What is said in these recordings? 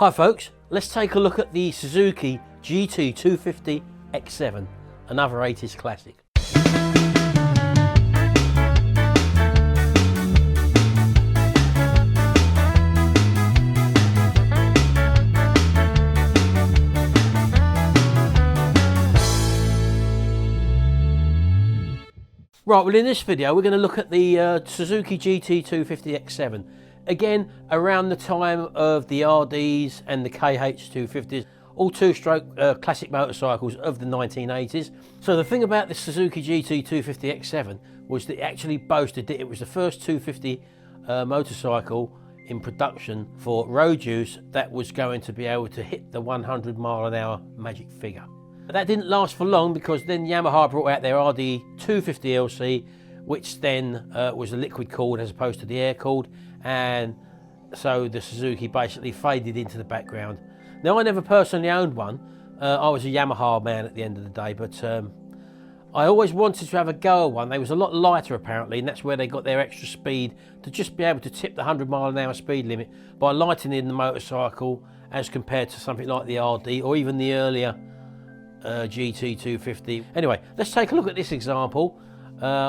Hi folks, let's take a look at the Suzuki GT250X7, another 80s classic. Right, well in this video we're going to look at the Suzuki GT250X7. Again, around the time of the RDs and the KH250s, all two-stroke classic motorcycles of the 1980s. So the thing about the Suzuki GT250X7 was that it actually boasted that it was the first 250 motorcycle in production for road use that was going to be able to hit the 100-mile-an-hour magic figure. But that didn't last for long, because then Yamaha brought out their RD 250LC, which then was a liquid cooled as opposed to the air cooled, and so the Suzuki basically faded into the background. Now, I never personally owned one. I was a Yamaha man at the end of the day, but I always wanted to have a go at one. They was a lot lighter apparently, and that's where they got their extra speed, to just be able to tip the 100-mile-an-hour speed limit by lightening the motorcycle as compared to something like the RD or even the earlier GT250. Anyway, let's take a look at this example.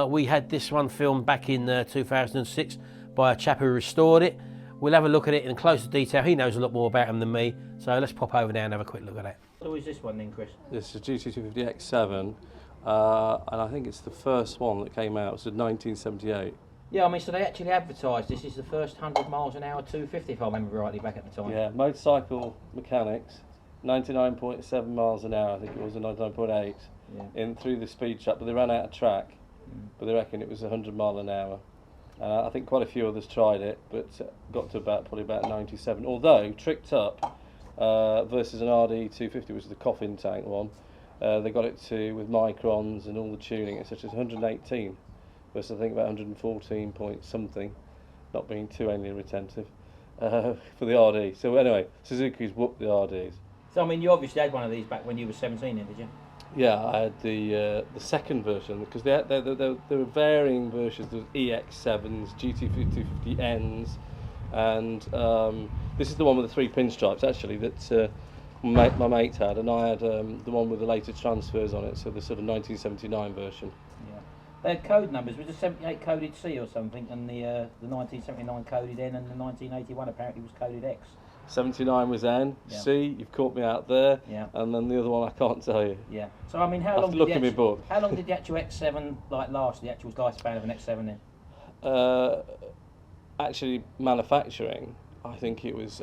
We had this one filmed back in 2006 by a chap who restored it. We'll have a look at it in closer detail. He knows a lot more about them than me, so let's pop over there and have a quick look at it. So is this one then, Chris? This is GT250X7, and I think it's the first one that came out. It was in 1978. Yeah, I mean, so they actually advertised this is the first 100 miles an hour 250, if I remember rightly, back at the time. Yeah, motorcycle mechanics, 99.7 miles an hour, I think it was, 99.8, in through the speed trap, but they ran out of track, but they reckon it was 100 mile an hour. I think quite a few others tried it, but got to probably about 97. Although tricked up versus an RD 250, which is the coffin tank one, they got it to with microns and all the tuning, it's such as 118 versus I think about 114 point something, not being too alien retentive for the RD. So anyway, Suzuki's whooped the RDs. So I mean, you obviously had one of these back when you were 17, then, did you? Yeah, I had the second version, because there were varying versions. There was EX7s, GT250Ns, and this is the one with the 3 pinstripes actually that my mate had, and I had the one with the later transfers on it, so the sort of 1979 version. Yeah. They had code numbers. Was the 78 coded C or something, and the 1979 coded N, and the 1981 apparently was coded X. 79 was N, yeah. C, you've caught me out there, yeah. And then the other one I can't tell you. Yeah. So I mean, how long did the actual X7 last? The actual lifespan of an X7 then? Actually, manufacturing, I think it was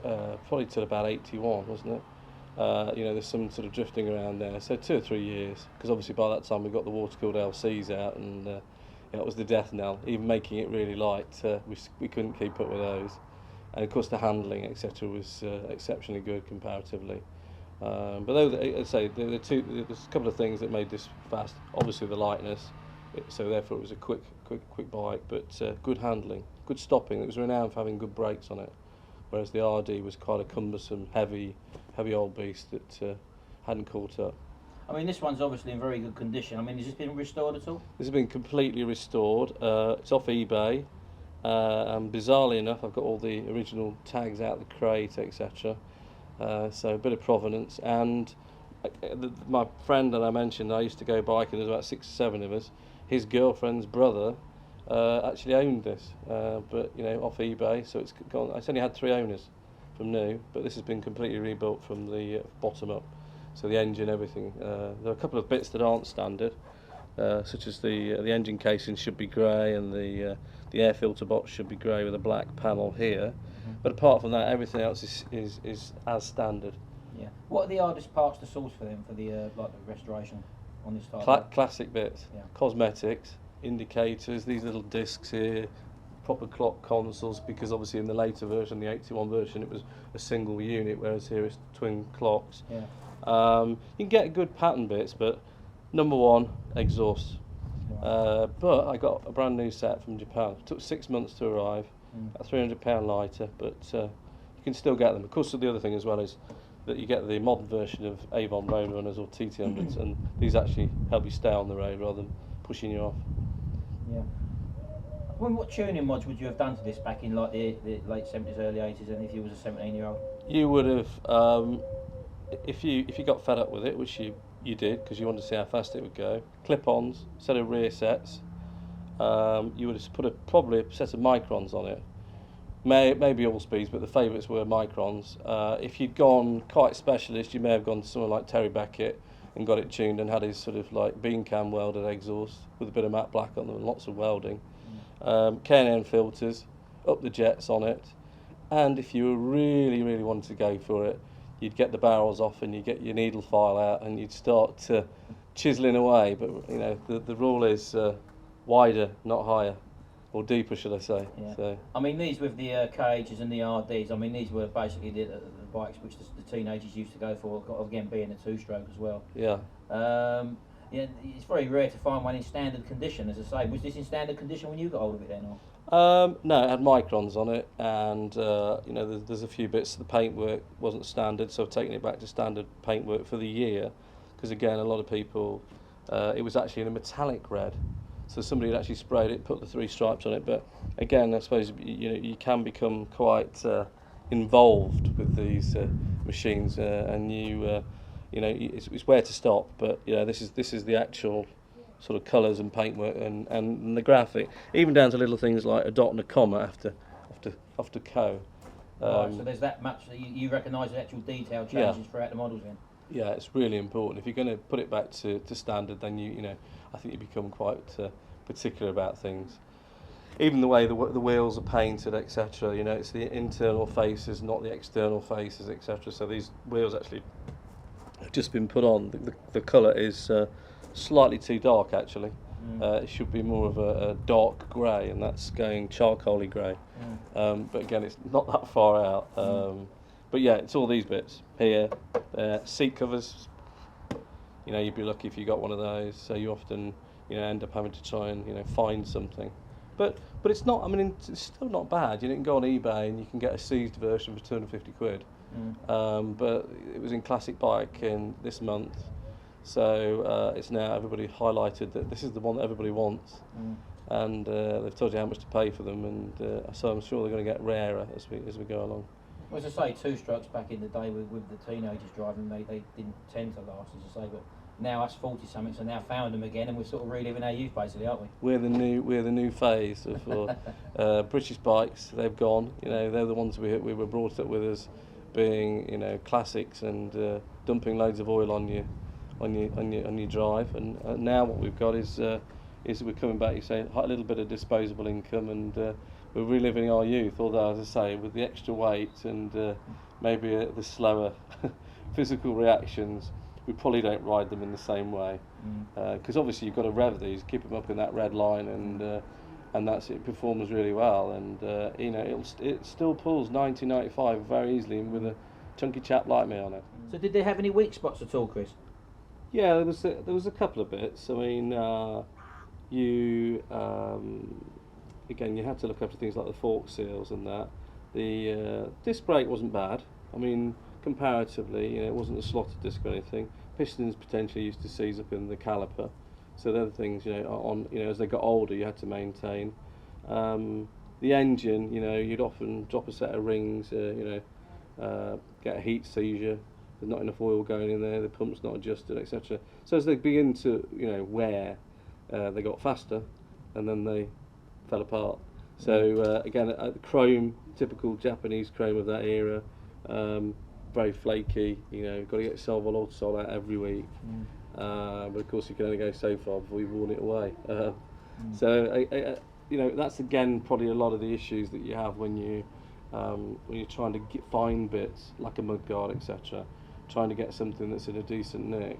probably till about 81, wasn't it? You know, there's some sort of drifting around there, so 2 or 3 years. Because obviously by that time we got the Watercooled LCs out, and it was the death knell. Even making it really light, we couldn't keep up with those. And of course the handling, etc., was exceptionally good comparatively. But though, I'd say there's a couple of things that made this fast. Obviously the lightness, so therefore it was a quick bike, but good handling, good stopping. It was renowned for having good brakes on it, whereas the RD was quite a cumbersome, heavy old beast that hadn't caught up. I mean, this one's obviously in very good condition. I mean, has this been restored at all? This has been completely restored. It's off eBay. And bizarrely enough, I've got all the original tags out the crate, etc. So a bit of provenance. And my friend that I mentioned, I used to go biking. There's about 6 or 7 of us. His girlfriend's brother actually owned this, but you know, off eBay. So it's gone. It's only had 3 owners from new, but this has been completely rebuilt from the bottom up. So the engine, everything. There are a couple of bits that aren't standard, such as the engine casing should be grey, and the air filter box should be grey with a black panel here. But apart from that, everything else is as standard. Yeah. What are the hardest parts to source for them, for the like the restoration on this type? Classic bits, yeah. Cosmetics, indicators, these little discs here, proper clock consoles, because obviously in the later version, the 81 version, it was a single unit, whereas here it's twin clocks. Yeah. You can get good pattern bits, but number one, exhaust. But I got a brand new set from Japan. It took 6 months to arrive, at £300 lighter, but you can still get them. Of course, the other thing as well is that you get the modern version of Avon Roadrunners or TT100s, and these actually help you stay on the road rather than pushing you off. Yeah. What tuning mods would you have done to this back in like the late 70s, early 80s, and if you was a 17-year-old? You would have, if you got fed up with it, which you did because you wanted to see how fast it would go. Clip-ons, set of rear sets. You would have put probably a set of microns on it. Maybe all speeds, but the favourites were microns. If you'd gone quite specialist, you may have gone to someone like Terry Beckett and got it tuned and had his sort of like bean cam welded exhaust with a bit of matte black on them and lots of welding. K&N filters, up the jets on it, and if you were really wanted to go for it, you'd get the barrels off and you get your needle file out and you'd start chiseling away. But you know the rule is wider, not higher. Or deeper, should I say? Yeah. So. I mean, these with the KHs and the RDs. I mean, these were basically the bikes which the teenagers used to go for. Again, being a two-stroke as well. Yeah. Yeah, it's very rare to find one in standard condition. As I say, was this in standard condition when you got hold of it then? Or? No, it had microns on it, and you know, there's a few bits. The paintwork wasn't standard, so I've taken it back to standard paintwork for the year, because again, a lot of people, it was actually in a metallic red. So somebody had actually sprayed it, put the 3 stripes on it. But again, I suppose you can become quite involved with these machines, and it's where to stop. But you know, this is the actual sort of colours and paintwork and the graphic, even down to little things like a dot and a comma after co. Right, so there's that much that you recognise the actual detail changes throughout the models then. Yeah, it's really important. If you're going to put it back to standard, then you know, I think you become quite particular about things. Even the way the wheels are painted, etc. You know, it's the internal faces, not the external faces, etc. So these wheels actually have just been put on. The colour is slightly too dark, actually. It should be more of a dark grey, and that's going charcoaly grey. But again, it's not that far out. But yeah, it's all these bits here. Seat covers. You know, you'd be lucky if you got one of those. So you often, you know, end up having to try and, you know, find something. But it's not. I mean, it's still not bad. You can go on eBay and you can get a seized version for 250 quid. But it was in Classic Bike in this month. So it's now everybody highlighted that this is the one that everybody wants, and they've told you how much to pay for them, and so I'm sure they're going to get rarer as we go along. Well, as I say, two-strokes back in the day with the teenagers driving, they didn't tend to last, as I say, but now us 40-somethings have now found them again, and we're sort of reliving our youth, basically, aren't we? We're the new phase of British bikes. They've gone. You know, they're the ones we were brought up with as being, you know, classics and dumping loads of oil on your drive. And now what we've got is we're coming back. You say a little bit of disposable income, and we're reliving our youth. Although, as I say, with the extra weight and maybe the slower physical reactions, we probably don't ride them in the same way, because obviously you've got to rev these, keep them up in that red line, and that's it. Performs really well, and you know, it still pulls 90, 95 very easily with a chunky chap like me on it. So did they have any weak spots at all, Chris? Yeah, there was a couple of bits. I mean, again, you have to look after things like the fork seals and that. The disc brake wasn't bad. I mean, comparatively, you know, it wasn't a slotted disc or anything. Pistons potentially used to seize up in the caliper, so the other things, you know, as they got older, you had to maintain. The engine, you know, you'd often drop a set of rings, you know, get a heat seizure. There's not enough oil going in there. The pump's not adjusted, etc. So as they begin to, you know, wear, they got faster, and then they fell apart. So again, chrome, typical Japanese chrome of that era. Very flaky, you know, got to get Solvol Autosol out every week. But of course you can only go so far before you've worn it away. So you know, that's again probably a lot of the issues that you have when you're trying to find bits like a mudguard, etc. Trying to get something that's in a decent nick.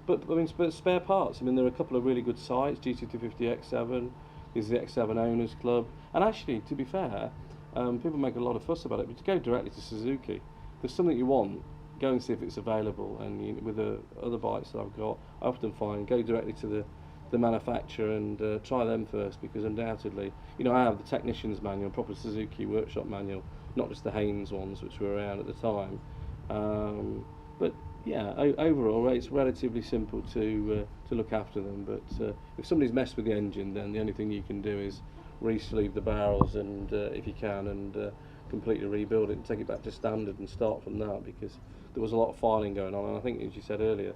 But I mean, spare parts. I mean, there are a couple of really good sites. GT250X7 is the X7 Owners Club, and actually, to be fair, people make a lot of fuss about it. But to go directly to Suzuki, if there's something you want, go and see if it's available. And with the other bikes that I've got, I often find go directly to the manufacturer and try them first, because undoubtedly, you know, I have the technician's manual, proper Suzuki workshop manual, not just the Haynes ones which were around at the time. But yeah, overall it's relatively simple to look after them. But if somebody's messed with the engine, then the only thing you can do is re-sleeve the barrels, and if you can, and completely rebuild it and take it back to standard and start from that, because there was a lot of filing going on, and I think, as you said earlier,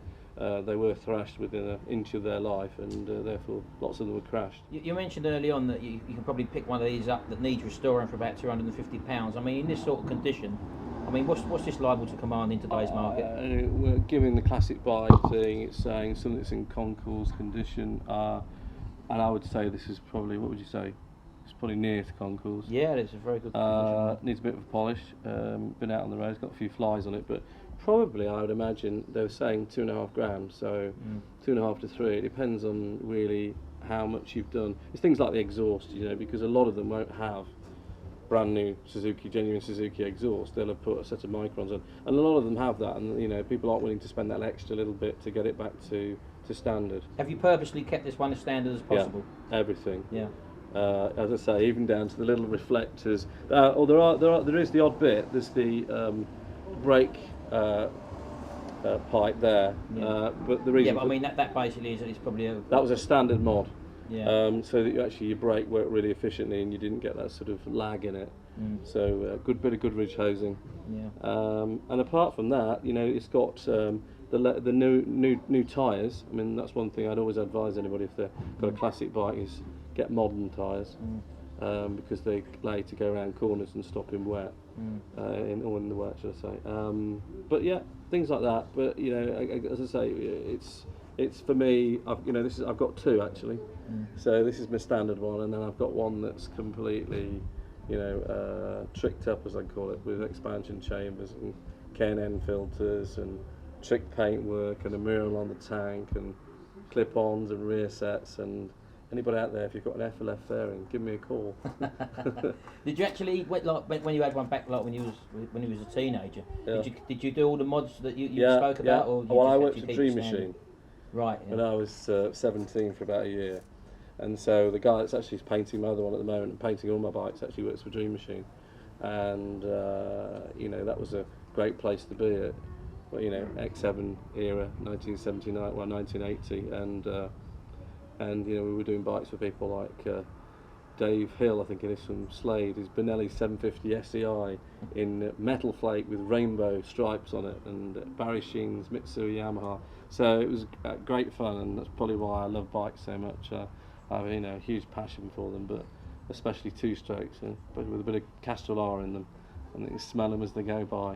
they were thrashed within an inch of their life, and therefore lots of them were crashed. You mentioned early on that you can probably pick one of these up that needs restoring for about £250. I mean, in this sort of condition, I mean, what's this liable to command in today's market? We're giving the classic bike thing, it's saying something that's in concours condition, and I would say this is probably, what would you say? It's probably near to concours. Yeah, it's a very good condition. Needs a bit of a polish, been out on the road, it's got a few flies on it, but probably, I would imagine, they were saying 2.5 grams, so 2.5 to 3, it depends on really how much you've done. It's things like the exhaust, you know, because a lot of them won't have brand new genuine Suzuki exhaust. They'll have put a set of microns on, and a lot of them have that, and you know, people aren't willing to spend that extra little bit to get it back to standard. Have you purposely kept this one as standard as possible? Yeah, everything. Yeah. As I say, even down to the little reflectors. There is the odd bit. There's the brake pipe there, but the reason. Yeah, but I mean that basically is probably a. That was a standard mod. Yeah. So that your brake worked really efficiently, and you didn't get that sort of lag in it. So good bit of Goodrich hosing. Yeah. And apart from that, you know, it's got the new tyres. I mean, that's one thing I'd always advise anybody if they've got a classic bike is get modern tyres, because they allow you to go around corners and stop in wet, in the wet, should I say. But yeah, things like that. But you know, as I say, it's for me. I've got two actually. So this is my standard one, and then I've got one that's completely, you know, tricked up, as I call it, with expansion chambers and K&N filters and trick paintwork and a mural on the tank and clip-ons and rear sets. And anybody out there, if you've got an FLF fairing, give me a call. Did you actually, when you had one back, like when you was a teenager? Yeah. Did you do all the mods that you spoke about? Or well, I worked at Dream Machine. Right. Yeah. When I was 17 for about a year, and so the guy that's actually painting my other one at the moment and painting all my bikes actually works for Dream Machine, and you know, that was a great place to be at. Well, you know, X7 era, 1979, well 1980, and you know, we were doing bikes for people like Dave Hill, I think it is, from Slade, his Benelli 750 SEI in metal flake with rainbow stripes on it, and Barry Sheen's Mitsui Yamaha. So it was great fun, and that's probably why I love bikes so much. I have, you know, a huge passion for them, but especially two-strokes, but with a bit of Castrol R in them, and you can smell them as they go by.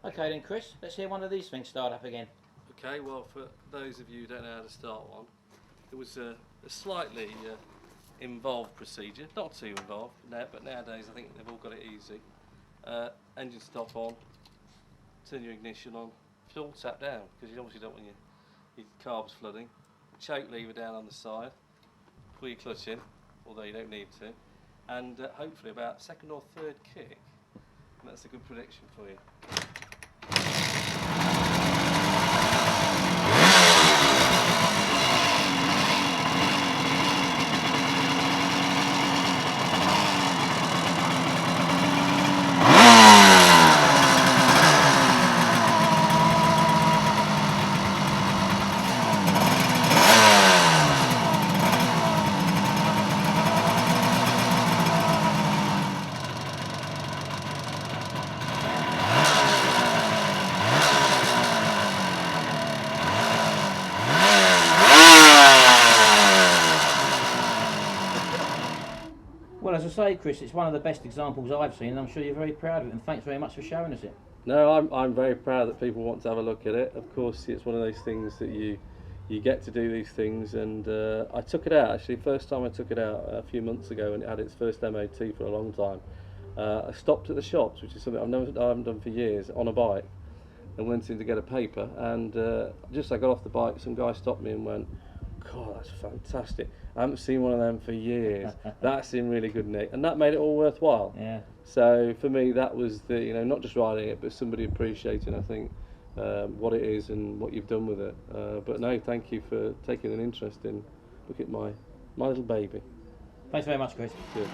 Okay then, Chris, let's hear one of these things start up again. Okay, well, for those of you who don't know how to start one, it was a slightly involved procedure, not too involved, but nowadays I think they've all got it easy. Engine stop on, turn your ignition on, fuel tap down, because you obviously don't want your carbs flooding. Choke lever down on the side, pull your clutch in, although you don't need to, and hopefully about second or third kick, and that's a good prediction for you. Well, as I say, Chris, it's one of the best examples I've seen, and I'm sure you're very proud of it, and thanks very much for showing us it. No, I'm very proud that people want to have a look at it. Of course, it's one of those things that you get to do these things, and I took it out actually. First time I took it out a few months ago, and it had its first MOT for a long time. I stopped at the shops, which is something I haven't done for years, on a bike, and went in to get a paper, and just as I got off the bike, some guy stopped me and went, "God, that's fantastic. I haven't seen one of them for years. That's in really good nick," and that made it all worthwhile. Yeah. So for me, that was the, you know, not just riding it, but somebody appreciating, I think, what it is and what you've done with it. But no, thank you for taking an interest in. Look at my little baby. Thanks very much, Chris. Good.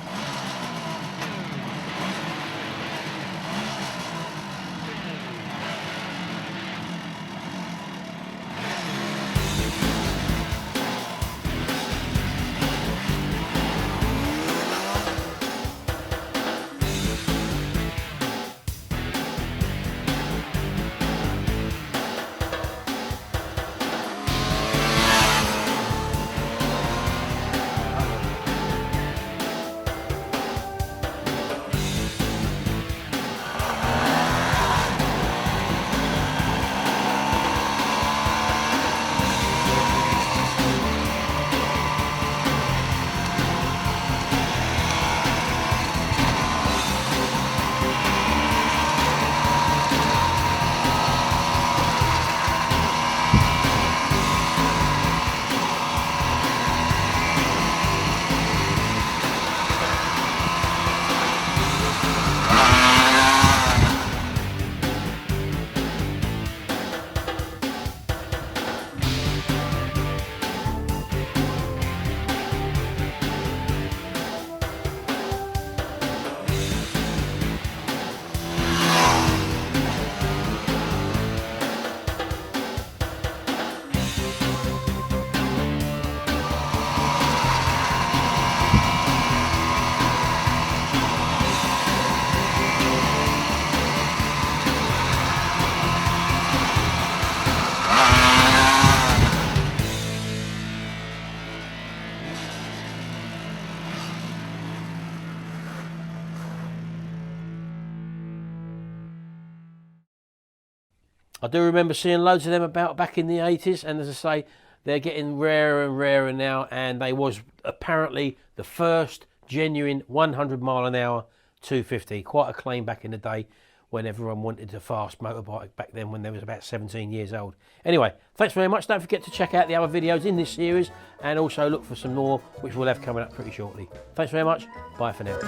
I do remember seeing loads of them about back in the 80s, and as I say, they're getting rarer and rarer now, and they was apparently the first genuine 100 mile an hour 250. Quite a claim back in the day when everyone wanted a fast motorbike back then when they was about 17 years old. Anyway, thanks very much. Don't forget to check out the other videos in this series, and also look for some more which we'll have coming up pretty shortly. Thanks very much. Bye for now.